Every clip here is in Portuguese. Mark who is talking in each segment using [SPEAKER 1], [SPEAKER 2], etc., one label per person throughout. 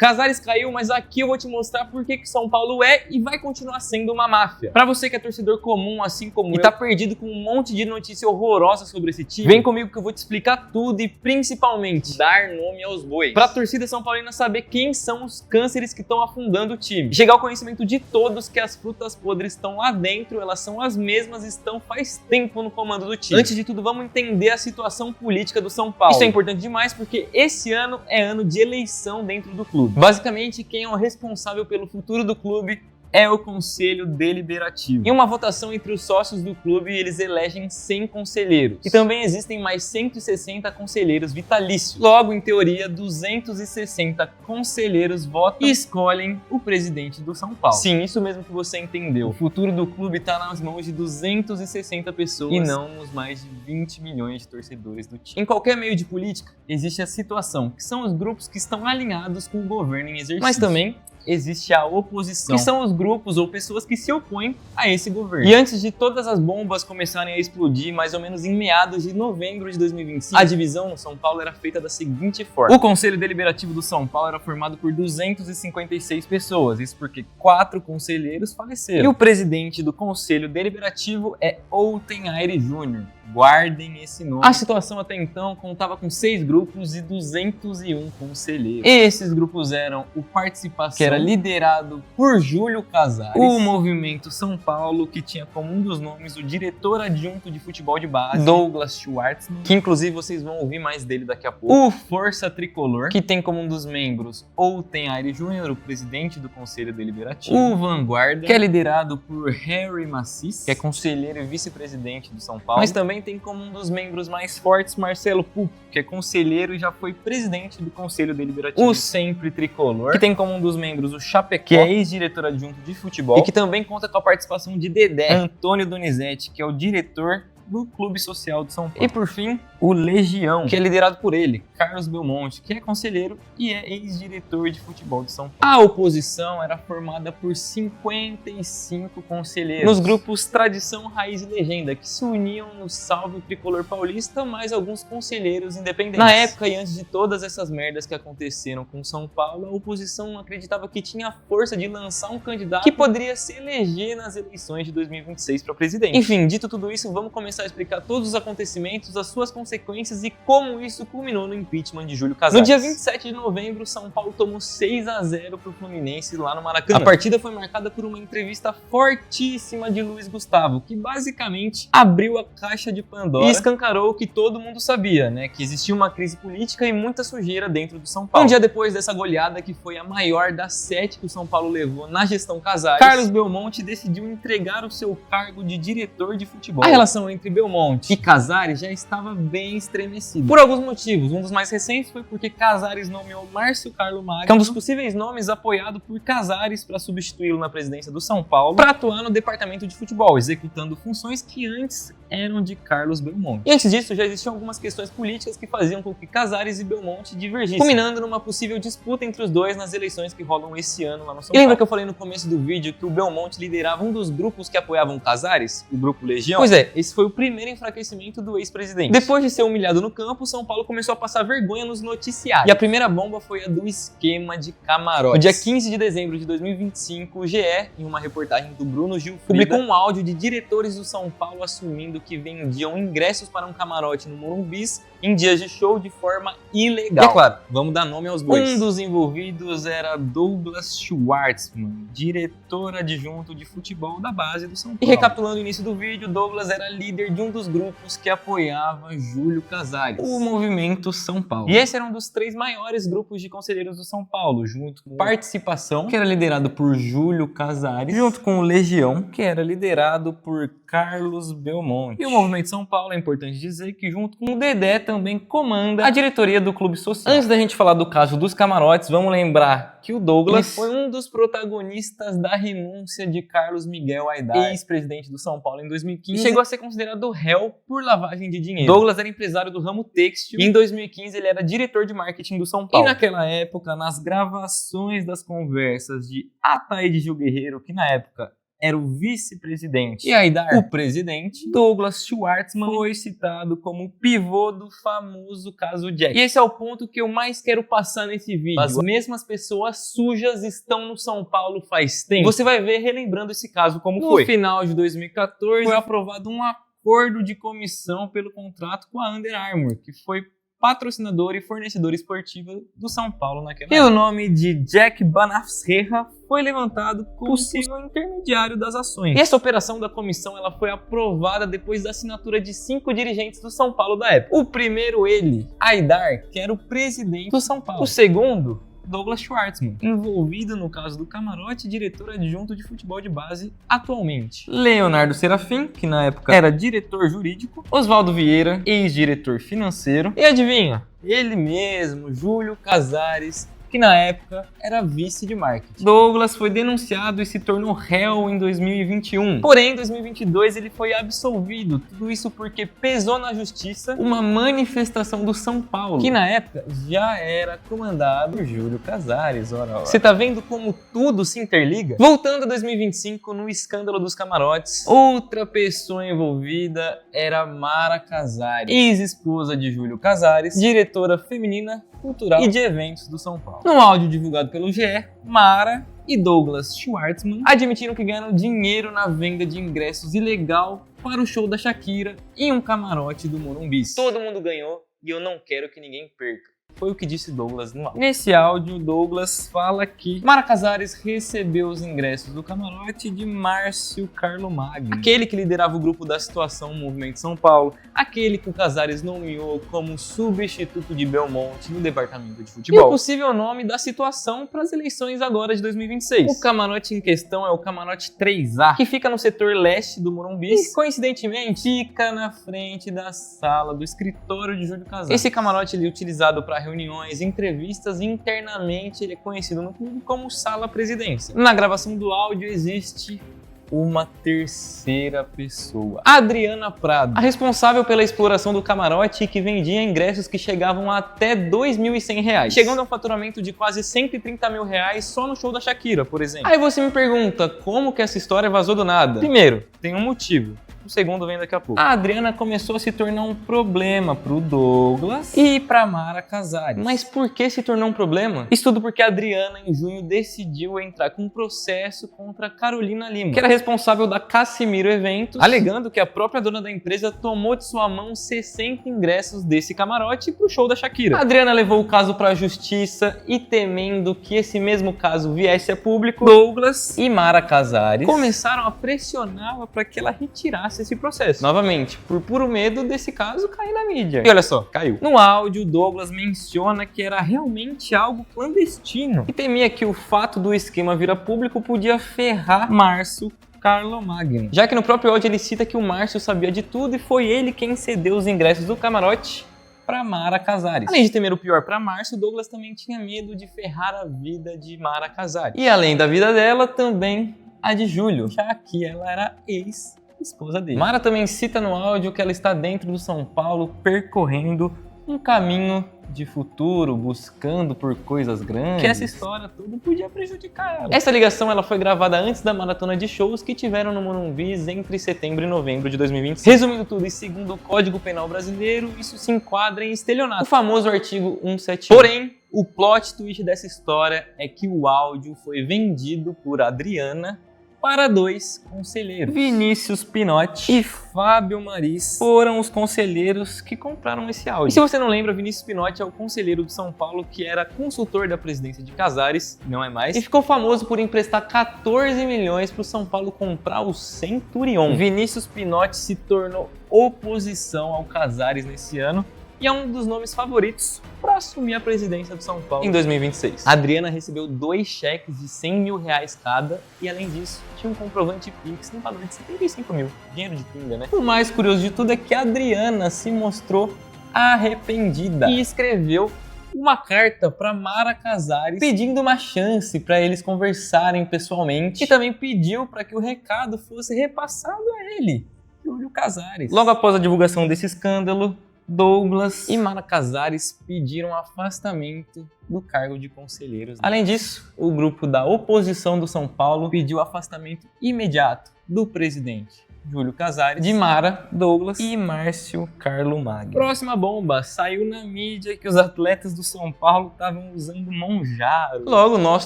[SPEAKER 1] Casares caiu, mas aqui eu vou te mostrar por que São Paulo é e vai continuar sendo uma máfia. Pra você que é torcedor comum, assim como eu, e tá perdido com um monte de notícia horrorosa sobre esse time, vem comigo que eu vou te explicar tudo e principalmente dar nome aos bois. Pra torcida São Paulina saber quem são os cânceres que estão afundando o time. Chegar ao conhecimento de todos que as frutas podres estão lá dentro, elas são as mesmas e estão faz tempo no comando do time. Antes de tudo, vamos entender a situação política do São Paulo. Isso é importante demais porque esse ano é ano de eleição dentro do clube. Basicamente, quem é o responsável pelo futuro do clube é o Conselho Deliberativo. Em uma votação entre os sócios do clube, eles elegem 100 conselheiros. E também existem mais 160 conselheiros vitalícios. Logo, em teoria, 260 conselheiros votam e escolhem o presidente do São Paulo. Sim, isso mesmo que você entendeu. O futuro do clube está nas mãos de 260 pessoas e não nos mais de 20 milhões de torcedores do time. Em qualquer meio de política, existe a situação, que são os grupos que estão alinhados com o governo em exercício. Mas também existe a oposição, que são os grupos ou pessoas que se opõem a esse governo. E antes de todas as bombas começarem a explodir, mais ou menos em meados de novembro de 2025, a divisão no São Paulo era feita da seguinte forma. O Conselho Deliberativo do São Paulo era formado por 256 pessoas, isso porque 4 conselheiros faleceram. E o presidente do Conselho Deliberativo é Outen Aire Júnior. Guardem esse nome. A situação até então contava com 6 grupos e 201 conselheiros. Esses grupos eram o Participação, que era liderado por Júlio Casares, o Movimento São Paulo, que tinha como um dos nomes o diretor adjunto de futebol de base, Douglas Schwartzman, que inclusive vocês vão ouvir mais dele daqui a pouco. O Força Tricolor, que tem como um dos membros Outen Aire Júnior, o presidente do Conselho Deliberativo. O Vanguarda, que é liderado por Harry Massis, que é conselheiro e vice-presidente do São Paulo, mas também tem como um dos membros mais fortes Marcelo Pupo, que é conselheiro e já foi presidente do Conselho Deliberativo. O Sempre Tricolor, que tem como um dos membros o Chapecó, que é ex-diretor adjunto de futebol e que também conta com a participação de Dedé, Antônio Donizete, que é o diretor do Clube Social de São Paulo. E por fim, o Legião, que é liderado por ele, Carlos Belmonte, que é conselheiro e é ex-diretor de futebol de São Paulo. A oposição era formada por 55 conselheiros nos grupos Tradição, Raiz e Legenda, que se uniam no Salve Tricolor Paulista, mais alguns conselheiros independentes. Na época e antes de todas essas merdas que aconteceram com São Paulo, a oposição acreditava que tinha a força de lançar um candidato que poderia se eleger nas eleições de 2026 para presidente. Enfim, dito tudo isso, vamos começar a explicar todos os acontecimentos, as suas consequências e como isso culminou no impeachment de Júlio Casares. No dia 27 de novembro, São Paulo tomou 6-0 pro Fluminense lá no Maracanã. A partida foi marcada por uma entrevista fortíssima de Luiz Gustavo, que basicamente abriu a caixa de Pandora e escancarou o que todo mundo sabia, né? Que existia uma crise política e muita sujeira dentro do São Paulo. Um dia depois dessa goleada, que foi a maior das 7 que o São Paulo levou na gestão Casares, Carlos Belmonte decidiu entregar o seu cargo de diretor de futebol. A relação entre Belmonte e Casares já estava bem estremecida. Por alguns motivos. Um dos mais recentes foi porque Casares nomeou Márcio Carlo Magno, que é um dos possíveis nomes apoiado por Casares para substituí-lo na presidência do São Paulo, para atuar no departamento de futebol, executando funções que antes eram de Carlos Belmonte. E antes disso, já existiam algumas questões políticas que faziam com que Casares e Belmonte divergissem, culminando numa possível disputa entre os dois nas eleições que rolam esse ano lá no São Paulo. E lembra que eu falei no começo do vídeo que o Belmonte liderava um dos grupos que apoiavam Casares, o Grupo Legião? Pois é, esse foi o primeiro enfraquecimento do ex-presidente. Depois de ser humilhado no campo, o São Paulo começou a passar vergonha nos noticiários. E a primeira bomba foi a do esquema de camarotes. No dia 15 de dezembro de 2025, o GE, em uma reportagem do Bruno Gilfrida, publicou um áudio de diretores do São Paulo assumindo que vendiam ingressos para um camarote no Morumbis em dias de show de forma ilegal. E é claro, vamos dar nome aos bois. Um dos envolvidos era Douglas Schwartzman, diretor adjunto de futebol da base do São Paulo. E recapitulando o início do vídeo, Douglas era líder de um dos grupos que apoiava Júlio Casares, o Movimento São Paulo. E esse era um dos 3 maiores grupos de conselheiros do São Paulo, junto com Participação, que era liderado por Júlio Casares, junto com o Legião, que era liderado por Carlos Belmonte. E o Movimento São Paulo, é importante dizer que junto com o Dedé também comanda a diretoria do Clube Social. Antes da gente falar do caso dos camarotes, vamos lembrar que o Douglas foi um dos protagonistas da renúncia de Carlos Miguel Aidar, ex-presidente do São Paulo em 2015, e chegou a ser considerado réu por lavagem de dinheiro. Douglas era empresário do ramo têxtil e em 2015 ele era diretor de marketing do São Paulo. E naquela época, nas gravações das conversas de Ataíde Gil Guerreiro, que na época era o vice-presidente e Haidar, o presidente, Douglas Schwartzman foi citado como pivô do famoso caso Jack. E esse é o ponto que eu mais quero passar nesse vídeo. As mesmas pessoas sujas estão no São Paulo faz tempo. Você vai ver relembrando esse caso como foi. No final de 2014 foi aprovado um acordo de comissão pelo contrato com a Under Armour, que foi patrocinador e fornecedor esportivo do São Paulo naquela época. E o nome de Jack Banafsheha foi levantado como possível intermediário das ações. E essa operação da comissão ela foi aprovada depois da assinatura de 5 dirigentes do São Paulo da época. O primeiro, ele, Haidar, que era o presidente do São Paulo. O segundo, Douglas Schwartzman, envolvido no caso do camarote e diretor adjunto de futebol de base atualmente. Leonardo Serafim, que na época era diretor jurídico. Oswaldo Vieira, ex-diretor financeiro. E adivinha? Ele mesmo, Júlio Casares, que na época era vice de marketing. Douglas foi denunciado e se tornou réu em 2021. Porém, em 2022 ele foi absolvido. Tudo isso porque pesou na justiça uma manifestação do São Paulo, que na época já era comandado por Júlio Casares. Ora. Você tá vendo como tudo se interliga? Voltando a 2025, no escândalo dos camarotes, outra pessoa envolvida era Mara Casares, ex-esposa de Júlio Casares, diretora feminina, cultural e de eventos do São Paulo. No áudio divulgado pelo GE, Mara e Douglas Schwartzman admitiram que ganharam dinheiro na venda de ingressos ilegal para o show da Shakira em um camarote do Morumbi. Todo mundo ganhou e eu não quero que ninguém perca. Foi o que disse Douglas no áudio. Nesse áudio, Douglas fala que Mara Casares recebeu os ingressos do camarote de Márcio Carlomagno, aquele que liderava o grupo da situação Movimento São Paulo, aquele que o Casares nomeou como substituto de Belmonte no departamento de futebol. E o possível nome da situação para as eleições agora de 2026. O camarote em questão é o camarote 3A, que fica no setor leste do Morumbi e, coincidentemente, fica na frente da sala do escritório de Júlio Casares. Esse camarote ele é utilizado para reuniões, entrevistas e internamente ele é conhecido no público como Sala Presidência. Na gravação do áudio existe uma terceira pessoa, Adriana Prado, a responsável pela exploração do camarote e que vendia ingressos que chegavam a até R$ 2.100, chegando a um faturamento de quase R$ 130 mil só no show da Shakira, por exemplo. Aí você me pergunta, como que essa história vazou do nada? Primeiro, tem um motivo. O segundo vem daqui a pouco. A Adriana começou a se tornar um problema pro Douglas e pra Mara Casares. Mas por que se tornou um problema? Isso tudo porque a Adriana, em junho, decidiu entrar com um processo contra a Carolina Lima, que era responsável da Cassimiro Eventos, alegando que a própria dona da empresa tomou de sua mão 60 ingressos desse camarote pro show da Shakira. A Adriana levou o caso pra justiça e, temendo que esse mesmo caso viesse a público, Douglas e Mara Casares começaram a pressioná-la para que ela retirasse esse processo. Novamente, por puro medo desse caso cair na mídia. E olha só, caiu. No áudio, Douglas menciona que era realmente algo clandestino e temia que o fato do esquema vir a público podia ferrar Márcio Carlomagno, já que no próprio áudio ele cita que o Márcio sabia de tudo e foi ele quem cedeu os ingressos do camarote para Mara Casares. Além de temer o pior para Márcio, Douglas também tinha medo de ferrar a vida de Mara Casares. E além da vida dela, também a de Júlio, já que ela era ex-esposa dele. Mara também cita no áudio que ela está dentro do São Paulo percorrendo um caminho de futuro, buscando por coisas grandes, que essa história toda podia prejudicar ela. Essa ligação ela foi gravada antes da maratona de shows que tiveram no Morumbi entre setembro e novembro de 2025. Resumindo tudo, e segundo o Código Penal Brasileiro, isso se enquadra em estelionato, o famoso artigo 171. Porém, o plot twist dessa história é que o áudio foi vendido por Adriana para 2 conselheiros. Vinícius Pinotti e Fábio Maris foram os conselheiros que compraram esse áudio. E se você não lembra, Vinícius Pinotti é o conselheiro de São Paulo que era consultor da presidência de Casares, não é mais, e ficou famoso por emprestar 14 milhões para o São Paulo comprar o Centurion. Vinícius Pinotti se tornou oposição ao Casares nesse ano e é um dos nomes favoritos para assumir a presidência do São Paulo em 2026. A Adriana recebeu 2 cheques de 100 mil reais cada e, além disso, tinha um comprovante Pix no valor de 75 mil. Dinheiro de pinga, né? O mais curioso de tudo é que a Adriana se mostrou arrependida e escreveu uma carta para Mara Casares pedindo uma chance para eles conversarem pessoalmente e também pediu para que o recado fosse repassado a ele, Júlio Casares. Logo após a divulgação desse escândalo, Douglas e Mara Casares pediram afastamento do cargo de conselheiros. Além disso, o grupo da oposição do São Paulo pediu afastamento imediato do presidente Júlio Casares, de Mara, Douglas e Márcio Carlo Magno. Próxima bomba, saiu na mídia que os atletas do São Paulo estavam usando Monjaro. Logo, nós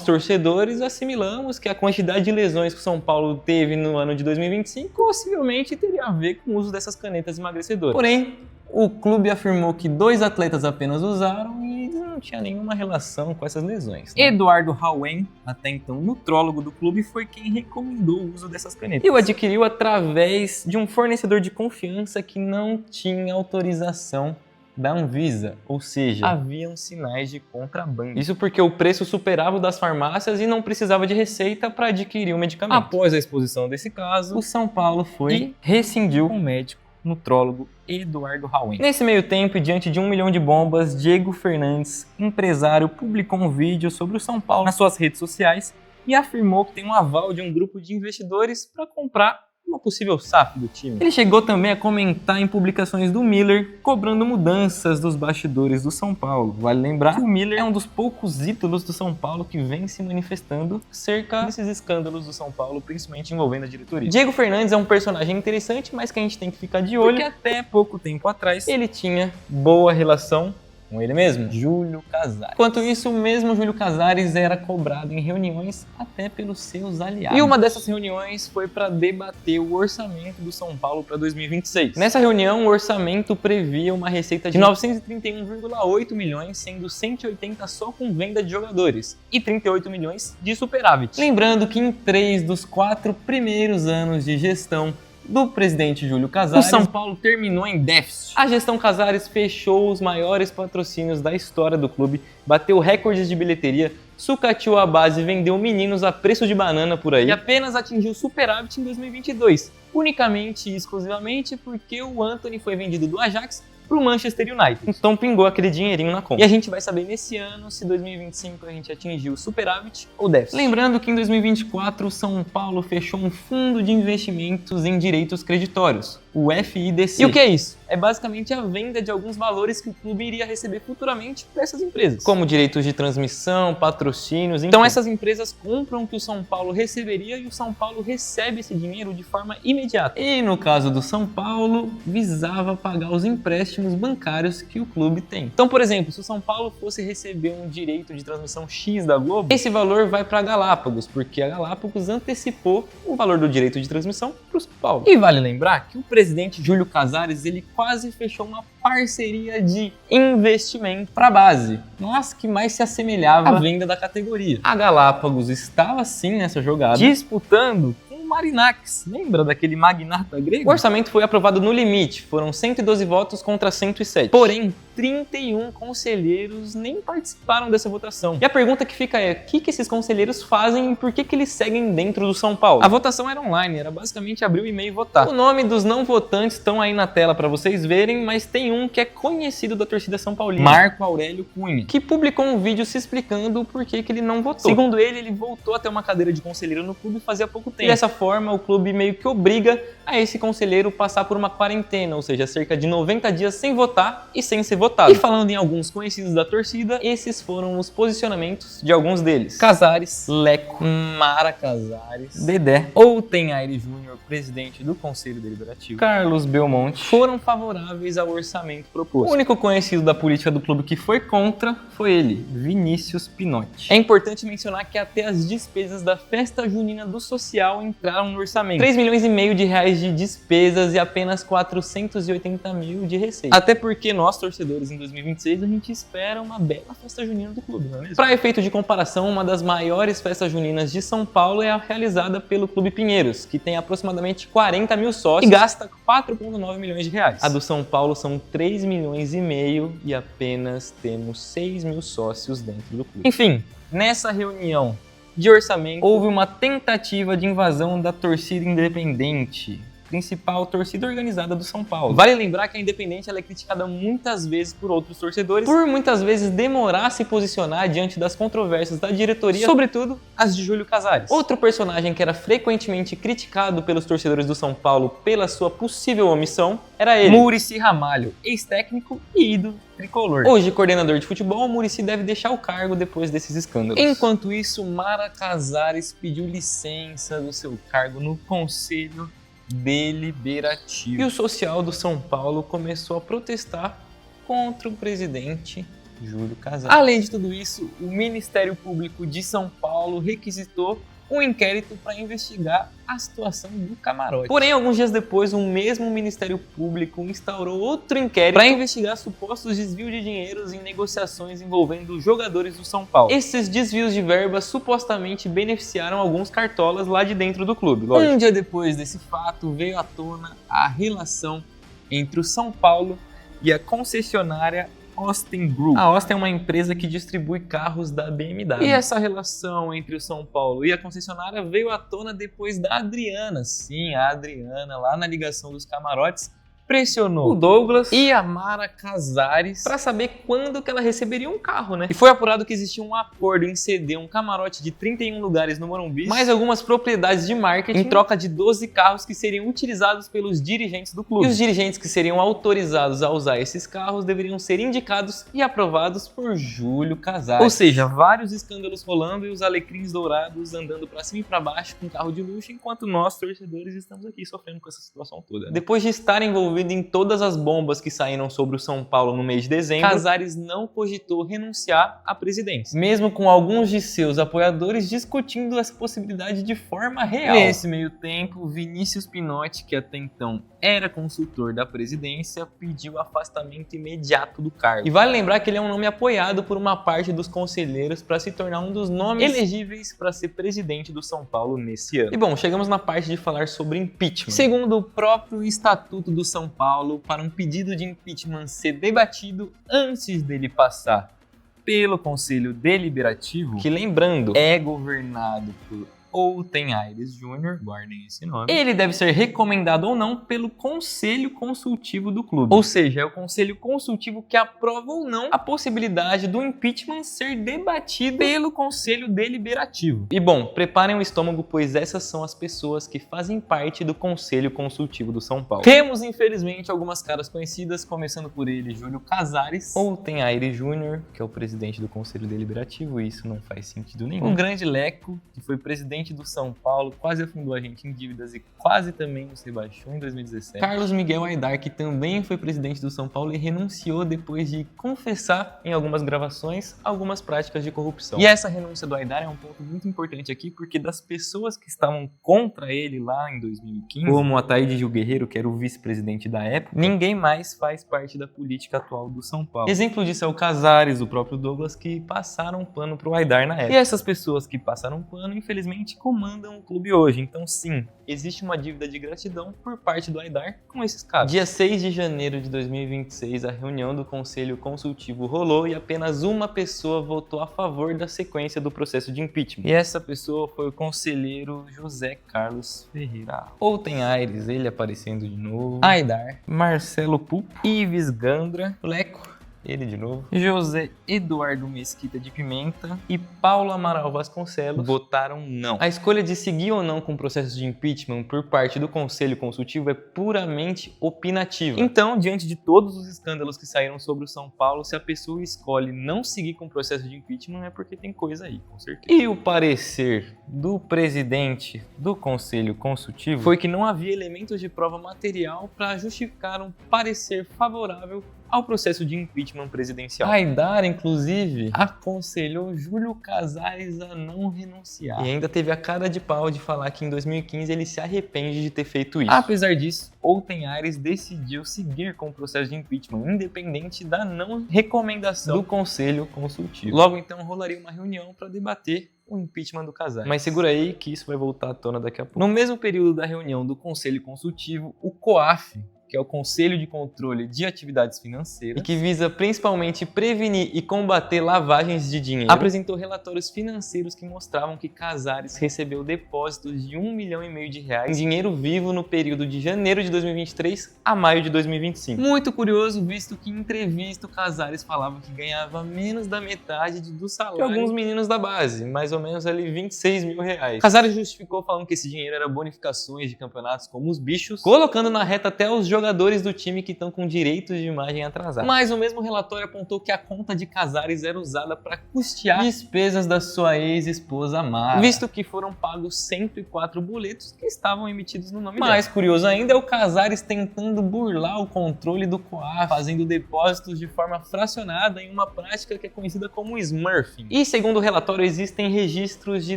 [SPEAKER 1] torcedores assimilamos que a quantidade de lesões que o São Paulo teve no ano de 2025 possivelmente teria a ver com o uso dessas canetas emagrecedoras. Porém, o clube afirmou que 2 atletas apenas usaram e não tinha nenhuma relação com essas lesões, né? Eduardo Rauen, até então nutrólogo do clube, foi quem recomendou o uso dessas canetas. E o adquiriu através de um fornecedor de confiança que não tinha autorização da Anvisa, ou seja, haviam sinais de contrabando. Isso porque o preço superava o das farmácias e não precisava de receita para adquirir o medicamento. Após a exposição desse caso, o São Paulo foi e rescindiu com o médico nutrólogo Eduardo Rauen. Nesse meio tempo, e diante de 1 milhão de bombas, Diego Fernandes, empresário, publicou um vídeo sobre o São Paulo nas suas redes sociais e afirmou que tem um aval de um grupo de investidores para comprar uma possível SAF do time. Ele chegou também a comentar em publicações do Miller, cobrando mudanças dos bastidores do São Paulo. Vale lembrar que o Miller é um dos poucos ídolos do São Paulo que vem se manifestando acerca desses escândalos do São Paulo, principalmente envolvendo a diretoria. Diego Fernandes é um personagem interessante, mas que a gente tem que ficar de olho, porque até pouco tempo atrás ele tinha boa relação com ele mesmo, Júlio Casares. Enquanto isso, o mesmo Júlio Casares era cobrado em reuniões até pelos seus aliados. E uma dessas reuniões foi para debater o orçamento do São Paulo para 2026. Nessa reunião, o orçamento previa uma receita de 931,8 milhões, sendo 180 só com venda de jogadores e 38 milhões de superávit. Lembrando que em 3 dos 4 primeiros anos de gestão do presidente Júlio Casares, o São Paulo terminou em déficit. A gestão Casares fechou os maiores patrocínios da história do clube, bateu recordes de bilheteria, sucateou a base e vendeu meninos a preço de banana por aí, e apenas atingiu superávit em 2022, unicamente e exclusivamente porque o Antony foi vendido do Ajax pro Manchester United. Então pingou aquele dinheirinho na conta. E a gente vai saber nesse ano se 2025 a gente atingiu superávit ou déficit. Lembrando que em 2024 o São Paulo fechou um fundo de investimentos em direitos creditórios, o FIDC. E o que é isso? É basicamente a venda de alguns valores que o clube iria receber futuramente para essas empresas, como direitos de transmissão, patrocínios, enfim. Então essas empresas compram o que o São Paulo receberia e o São Paulo recebe esse dinheiro de forma imediata. E no caso do São Paulo, visava pagar os empréstimos bancários que o clube tem. Então, por exemplo, se o São Paulo fosse receber um direito de transmissão X da Globo, esse valor vai para a Galápagos, porque a Galápagos antecipou o valor do direito de transmissão para o São Paulo. E vale lembrar que o presidente Júlio Casares, ele quase fechou uma parceria de investimento para a base, mas que mais se assemelhava à venda da categoria. A Galápagos estava sim nessa jogada, disputando com o Marinax, lembra daquele magnata grego? O orçamento foi aprovado no limite, foram 112 votos contra 107. Porém, 31 conselheiros nem participaram dessa votação. E a pergunta que fica é, o que esses conselheiros fazem e por que eles seguem dentro do São Paulo? A votação era online, era basicamente abrir o e-mail e votar. O nome dos não votantes estão aí na tela para vocês verem, mas tem um que é conhecido da torcida São Paulina, Marco Aurélio Cunha, que publicou um vídeo se explicando o porquê que ele não votou. Segundo ele voltou a ter uma cadeira de conselheiro no clube fazia pouco tempo. E dessa forma, o clube meio que obriga a esse conselheiro passar por uma quarentena, ou seja, cerca de 90 dias sem votar e sem ser votado. E falando em alguns conhecidos da torcida, esses foram os posicionamentos de alguns deles. Casares, Leco, Mara Casares, Dedé, Outenaire Júnior, presidente do Conselho Deliberativo, Carlos Belmonte, foram favoráveis ao orçamento proposto. O único conhecido da política do clube que foi contra foi ele, Vinícius Pinotti. É importante mencionar que até as despesas da festa junina do social entraram no orçamento. 3 milhões e meio de reais de despesas e apenas 480 mil de receita. Até porque nós, torcedores, em 2026, a gente espera uma bela festa junina do clube, não é mesmo? Para efeito de comparação, uma das maiores festas juninas de São Paulo é a realizada pelo Clube Pinheiros, que tem aproximadamente 40 mil sócios e gasta 4,9 milhões de reais. A do São Paulo são 3 milhões e meio e apenas temos 6 mil sócios dentro do clube. Enfim, nessa reunião de orçamento, houve uma tentativa de invasão da torcida independente. principal torcida organizada do São Paulo. Vale lembrar que a Independente ela é criticada muitas vezes por outros torcedores, por muitas vezes demorar a se posicionar diante das controvérsias da diretoria, sobretudo as de Júlio Casares. Outro personagem que era frequentemente criticado pelos torcedores do São Paulo pela sua possível omissão era ele, Muricy Ramalho, ex-técnico e ídolo tricolor. Hoje, coordenador de futebol, o Muricy deve deixar o cargo depois desses escândalos. Enquanto isso, Mara Casares pediu licença do seu cargo no Conselho Deliberativo. E o social do São Paulo começou a protestar contra o presidente Júlio Casares. Além de tudo isso, o Ministério Público de São Paulo requisitou um inquérito para investigar a situação do camarote. Porém, alguns dias depois, o mesmo Ministério Público instaurou outro inquérito para investigar supostos desvios de dinheiros em negociações envolvendo jogadores do São Paulo. Esses desvios de verbas supostamente beneficiaram alguns cartolas lá de dentro do clube, lógico. Um dia depois desse fato, veio à tona a relação entre o São Paulo e a concessionária Austin Group. A Austin é uma empresa que distribui carros da BMW. E essa relação entre o São Paulo e a concessionária veio à tona depois da Adriana. Sim, a Adriana, lá na ligação dos camarotes, pressionou o Douglas e a Mara Casares para saber quando que ela receberia um carro, né? E foi apurado que existia um acordo em ceder um camarote de 31 lugares no Morumbi, mais algumas propriedades de marketing, em troca de 12 carros que seriam utilizados pelos dirigentes do clube. E os dirigentes que seriam autorizados a usar esses carros deveriam ser indicados e aprovados por Júlio Casares. Ou seja, vários escândalos rolando e os alecrins dourados andando para cima e para baixo com carro de luxo, enquanto nós, torcedores, estamos aqui sofrendo com essa situação toda, né? Depois de estar envolvido em todas as bombas que saíram sobre o São Paulo no mês de dezembro, Casares não cogitou renunciar à presidência, mesmo com alguns de seus apoiadores discutindo essa possibilidade de forma real. Nesse meio tempo, Vinícius Pinotti, que até então era consultor da presidência, pediu o afastamento imediato do cargo. E vale lembrar que ele é um nome apoiado por uma parte dos conselheiros para se tornar um dos nomes elegíveis para ser presidente do São Paulo nesse ano. E bom, chegamos na parte de falar sobre impeachment. Segundo o próprio Estatuto do São Paulo, para um pedido de impeachment ser debatido antes dele passar pelo Conselho Deliberativo, que lembrando, é governado por Outen Aires Jr., guardem esse nome, ele deve ser recomendado ou não pelo Conselho Consultivo do clube. Ou seja, é o Conselho Consultivo que aprova ou não a possibilidade do impeachment ser debatido pelo Conselho Deliberativo. E bom, preparem o estômago, pois essas são as pessoas que fazem parte do Conselho Consultivo do São Paulo. Temos, infelizmente, algumas caras conhecidas, começando por ele, Júlio Casares, Outen Aires Jr., que é o presidente do Conselho Deliberativo, e isso não faz sentido nenhum. O grande Leco, que foi presidente do São Paulo, quase afundou a gente em dívidas e quase também nos rebaixou em 2017. Carlos Miguel Aidar, que também foi presidente do São Paulo e renunciou depois de confessar em algumas gravações algumas práticas de corrupção. E essa renúncia do Aidar é um ponto muito importante aqui, porque das pessoas que estavam contra ele lá em 2015, como o Ataíde Gil Guerreiro, que era o vice-presidente da época, ninguém mais faz parte da política atual do São Paulo. Exemplo disso é o Casares, o próprio Douglas, que passaram pano pro Aidar na época. E essas pessoas que passaram pano, infelizmente, comandam o clube hoje. Então sim, existe uma dívida de gratidão por parte do Aidar com esses casos. Dia 6 de janeiro de 2026, a reunião do Conselho Consultivo rolou e apenas uma pessoa votou a favor da sequência do processo de impeachment. E essa pessoa foi o conselheiro José Carlos Ferreira. Outen Aires, ele aparecendo de novo, Aidar, Marcelo Pupo, Ives Gandra, Leco, ele de novo, José Eduardo Mesquita de Pimenta e Paulo Amaral Vasconcelos votaram não. A escolha de seguir ou não com o processo de impeachment por parte do Conselho Consultivo é puramente opinativa. Então, diante de todos os escândalos que saíram sobre o São Paulo, se a pessoa escolhe não seguir com o processo de impeachment é porque tem coisa aí, com certeza. E o parecer do presidente do Conselho Consultivo foi que não havia elementos de prova material para justificar um parecer favorável ao processo de impeachment presidencial. Aidar, inclusive, aconselhou Júlio Casares a não renunciar. E ainda teve a cara de pau de falar que em 2015 ele se arrepende de ter feito isso. Apesar disso, Outen Aires decidiu seguir com o processo de impeachment, independente da não recomendação do Conselho Consultivo. Logo então rolaria uma reunião para debater o impeachment do Casares. Mas segura aí que isso vai voltar à tona daqui a pouco. No mesmo período da reunião do Conselho Consultivo, o COAF, que é o Conselho de Controle de Atividades Financeiras, e que visa principalmente prevenir e combater lavagens de dinheiro, apresentou relatórios financeiros que mostravam que Casares recebeu depósitos de R$1,5 milhão em dinheiro vivo no período de janeiro de 2023 a maio de 2025. Muito curioso, visto que em entrevista o Casares falava que ganhava menos da metade do salário de alguns meninos da base, mais ou menos ali R$26 mil. Casares justificou falando que esse dinheiro era bonificações de campeonatos como os bichos, colocando na reta até os jogadores do time que estão com direitos de imagem atrasados. Mas o mesmo relatório apontou que a conta de Casares era usada para custear despesas da sua ex-esposa Mara, visto que foram pagos 104 boletos que estavam emitidos no nome dela. Mais curioso ainda é o Casares tentando burlar o controle do COAF, fazendo depósitos de forma fracionada em uma prática que é conhecida como smurfing. E segundo o relatório, existem registros de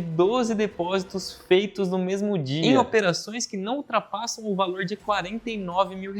[SPEAKER 1] 12 depósitos feitos no mesmo dia em operações que não ultrapassam o valor de R$49 mil.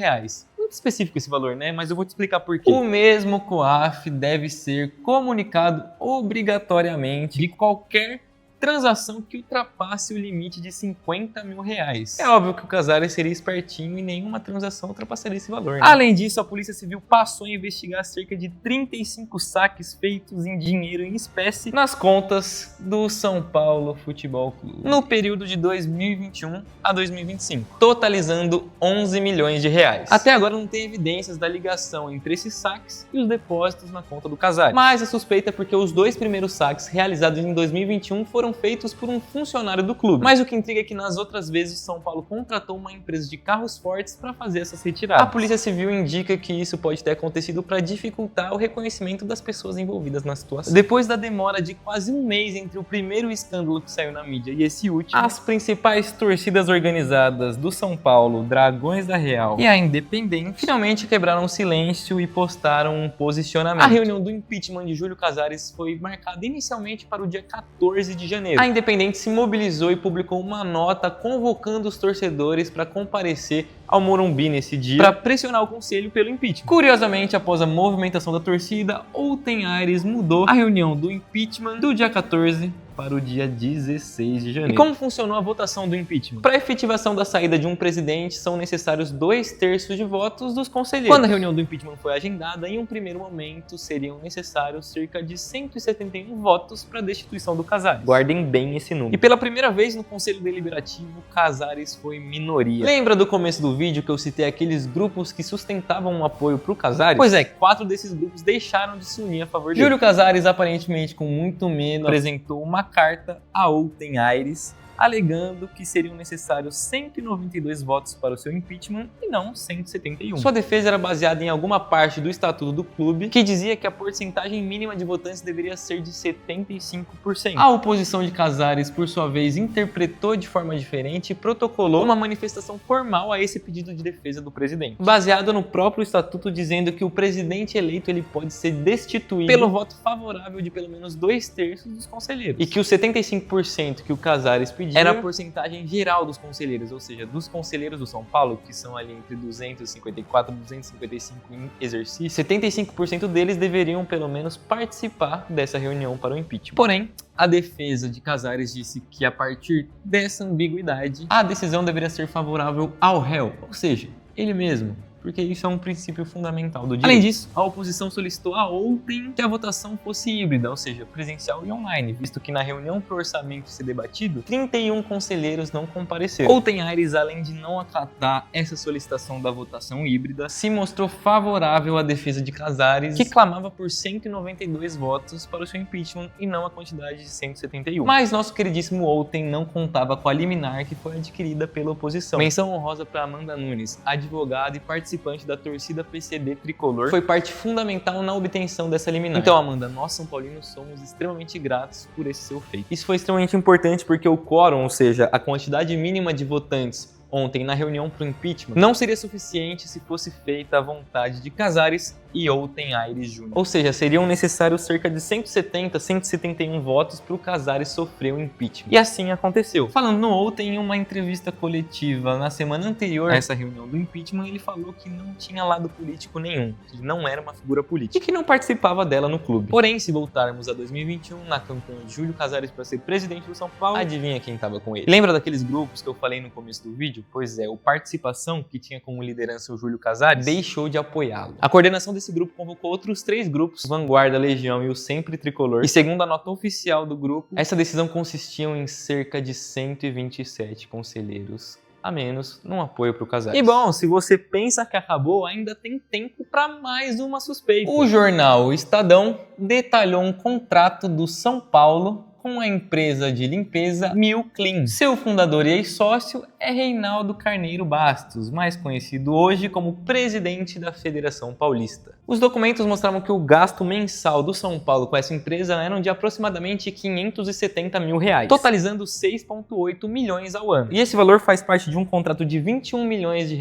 [SPEAKER 1] Muito específico esse valor, né? Mas eu vou te explicar por quê. O mesmo COAF deve ser comunicado obrigatoriamente de qualquer transação que ultrapasse o limite de R$50 mil. É óbvio que o Casares seria espertinho e nenhuma transação ultrapassaria esse valor, né? Além disso, a Polícia Civil passou a investigar cerca de 35 saques feitos em dinheiro em espécie nas contas do São Paulo Futebol Clube no período de 2021 a 2025, totalizando R$11 milhões. Até agora não tem evidências da ligação entre esses saques e os depósitos na conta do Casares, mas a suspeita é porque os dois primeiros saques realizados em 2021 foram feitos por um funcionário do clube. Mas o que intriga é que nas outras vezes o São Paulo contratou uma empresa de carros fortes para fazer essas retiradas. A Polícia Civil indica que isso pode ter acontecido para dificultar o reconhecimento das pessoas envolvidas na situação. Depois da demora de quase um mês entre o primeiro escândalo que saiu na mídia e esse último, as principais torcidas organizadas do São Paulo, Dragões da Real e a Independente, finalmente quebraram o silêncio e postaram um posicionamento. A reunião do impeachment de Júlio Casares foi marcada inicialmente para o dia 14 de janeiro. A Independente se mobilizou e publicou uma nota convocando os torcedores para comparecer ao Morumbi nesse dia para pressionar o conselho pelo impeachment. Curiosamente, após a movimentação da torcida, Outen Aires mudou a reunião do impeachment do dia 14 para o dia 16 de janeiro. E como funcionou a votação do impeachment? Para a efetivação da saída de um presidente, são necessários 2/3 de votos dos conselheiros. Quando a reunião do impeachment foi agendada, em um primeiro momento, seriam necessários cerca de 171 votos para a destituição do Casares. Guardem bem esse número. E pela primeira vez no Conselho Deliberativo, Casares foi minoria. Lembra do começo do vídeo que eu citei aqueles grupos que sustentavam um apoio para o Casares? Pois é, 4 desses grupos deixaram de se unir a favor dele. Júlio Casares, aparentemente com muito medo, apresentou uma carta a Outen Aires alegando que seriam necessários 192 votos para o seu impeachment e não 171. Sua defesa era baseada em alguma parte do estatuto do clube que dizia que a porcentagem mínima de votantes deveria ser de 75%. A oposição de Casares, por sua vez, interpretou de forma diferente e protocolou uma manifestação formal a esse pedido de defesa do presidente, baseado no próprio estatuto, dizendo que o presidente eleito ele pode ser destituído pelo voto favorável de pelo menos 2/3 dos conselheiros, e que os 75% que o Casares pediu era a porcentagem geral dos conselheiros, ou seja, dos conselheiros do São Paulo, que são ali entre 254 e 255 em exercício, 75% deles deveriam pelo menos participar dessa reunião para o impeachment. Porém, a defesa de Casares disse que a partir dessa ambiguidade, a decisão deveria ser favorável ao réu, ou seja, ele mesmo, porque isso é um princípio fundamental do direito. Além disso, a oposição solicitou a Outen que a votação fosse híbrida, ou seja, presencial e online, visto que na reunião para o orçamento ser debatido, 31 conselheiros não compareceram. Outen Aires, além de não acatar essa solicitação da votação híbrida, se mostrou favorável à defesa de Casares, que clamava por 192 votos para o seu impeachment e não a quantidade de 171. Mas nosso queridíssimo Outen não contava com a liminar que foi adquirida pela oposição. Menção honrosa para Amanda Nunes, advogada e participante da torcida PCB tricolor, foi parte fundamental na obtenção dessa liminar. Então, Amanda, nós São Paulinos somos extremamente gratos por esse seu feito. Isso foi extremamente importante porque o quórum, ou seja, a quantidade mínima de votantes ontem na reunião para o impeachment, não seria suficiente se fosse feita a vontade de Casares e Outen Aires Jr. Ou seja, seriam necessários cerca de 170, 171 votos para o Casares sofrer o impeachment. E assim aconteceu. Falando no Outen, em uma entrevista coletiva na semana anterior a essa reunião do impeachment, ele falou que não tinha lado político nenhum, que ele não era uma figura política e que não participava dela no clube. Porém, se voltarmos a 2021, na campanha de Júlio Casares para ser presidente do São Paulo, adivinha quem estava com ele? Lembra daqueles grupos que eu falei no começo do vídeo? Pois é, o Participação, que tinha como liderança o Júlio Casares, deixou de apoiá-lo. A coordenação desse grupo convocou outros 3 grupos, Vanguarda, Legião e o Sempre Tricolor, e segundo a nota oficial do grupo, essa decisão consistia em cerca de 127 conselheiros a menos num apoio para o Casares. E bom, se você pensa que acabou, ainda tem tempo para mais uma suspeita. O jornal Estadão detalhou um contrato do São Paulo com a empresa de limpeza Mil Clean. Seu fundador e ex-sócio é Reinaldo Carneiro Bastos, mais conhecido hoje como presidente da Federação Paulista. Os documentos mostravam que o gasto mensal do São Paulo com essa empresa eram de aproximadamente R$570 mil, totalizando 6,8 milhões ao ano. E esse valor faz parte de um contrato de R$21,5 milhões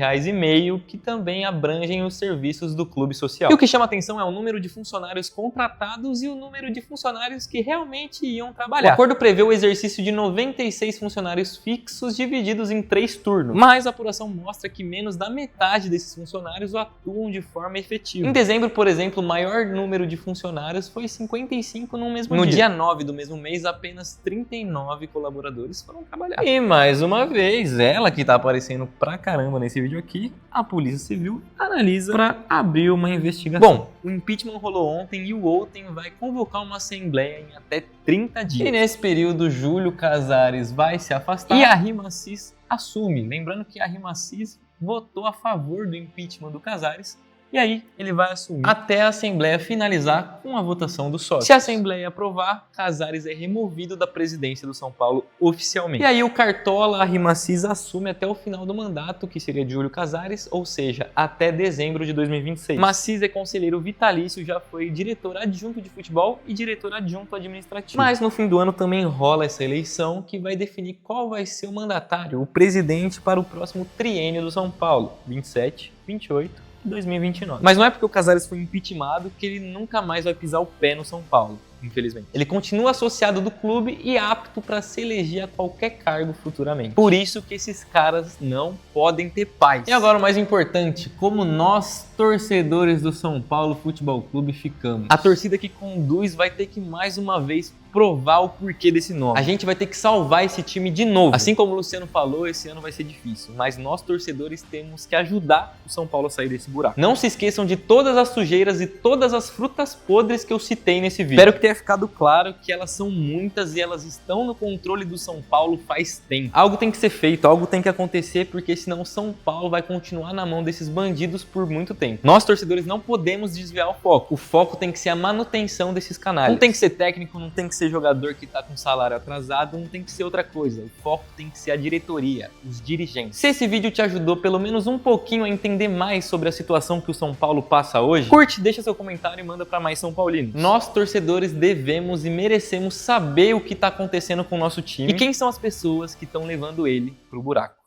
[SPEAKER 1] que também abrangem os serviços do clube social. E o que chama atenção é o número de funcionários contratados e o número de funcionários que realmente iam trabalhar. O acordo prevê o exercício de 96 funcionários fixos divididos em 3 turnos, mas a apuração mostra que menos da metade desses funcionários atuam de forma efetiva. Em dezembro, por exemplo, o maior número de funcionários foi 55 no mesmo dia. No dia 9 do mesmo mês, apenas 39 colaboradores foram trabalhar. E mais uma vez, ela que tá aparecendo pra caramba nesse vídeo aqui, a Polícia Civil analisa pra abrir uma investigação. Bom, o impeachment rolou ontem e o Outen vai convocar uma assembleia em até 30 dias. E nesse período, Júlio Casares vai se afastar e a RIMACIS assume. Lembrando que a RIMACIS votou a favor do impeachment do Casares. E aí ele vai assumir até a Assembleia finalizar com a votação dos sócios. Se a Assembleia aprovar, Casares é removido da presidência do São Paulo oficialmente. E aí o Cartola, a RIMACIS, assume até o final do mandato, que seria de Júlio Casares, ou seja, até dezembro de 2026. Maciz é conselheiro vitalício, já foi diretor adjunto de futebol e diretor adjunto administrativo. Mas no fim do ano também rola essa eleição que vai definir qual vai ser o mandatário, o presidente para o próximo triênio do São Paulo, 27, 28 2029. Mas não é porque o Casares foi impeachmentado que ele nunca mais vai pisar o pé no São Paulo, infelizmente. Ele continua associado do clube e apto para se eleger a qualquer cargo futuramente. Por isso que esses caras não podem ter paz. E agora o mais importante, como nós, torcedores do São Paulo Futebol Clube, ficamos. A torcida que conduz vai ter que mais uma vez provar o porquê desse nome. A gente vai ter que salvar esse time de novo. Assim como o Luciano falou, esse ano vai ser difícil, mas nós torcedores temos que ajudar o São Paulo a sair desse buraco. Não se esqueçam de todas as sujeiras e todas as frutas podres que eu citei nesse vídeo. Espero que tenha ficado claro que elas são muitas e elas estão no controle do São Paulo faz tempo. Algo tem que ser feito, algo tem que acontecer, porque senão o São Paulo vai continuar na mão desses bandidos por muito tempo. Nós torcedores não podemos desviar o foco. O foco tem que ser a manutenção desses canais. Não tem que ser técnico, não tem que ser jogador que tá com salário atrasado, não tem que ser outra coisa. O foco tem que ser a diretoria, os dirigentes. Se esse vídeo te ajudou pelo menos um pouquinho a entender mais sobre a situação que o São Paulo passa hoje, curte, deixa seu comentário e manda para mais São Paulinos. Nós, torcedores, devemos e merecemos saber o que tá acontecendo com o nosso time e quem são as pessoas que estão levando ele pro buraco.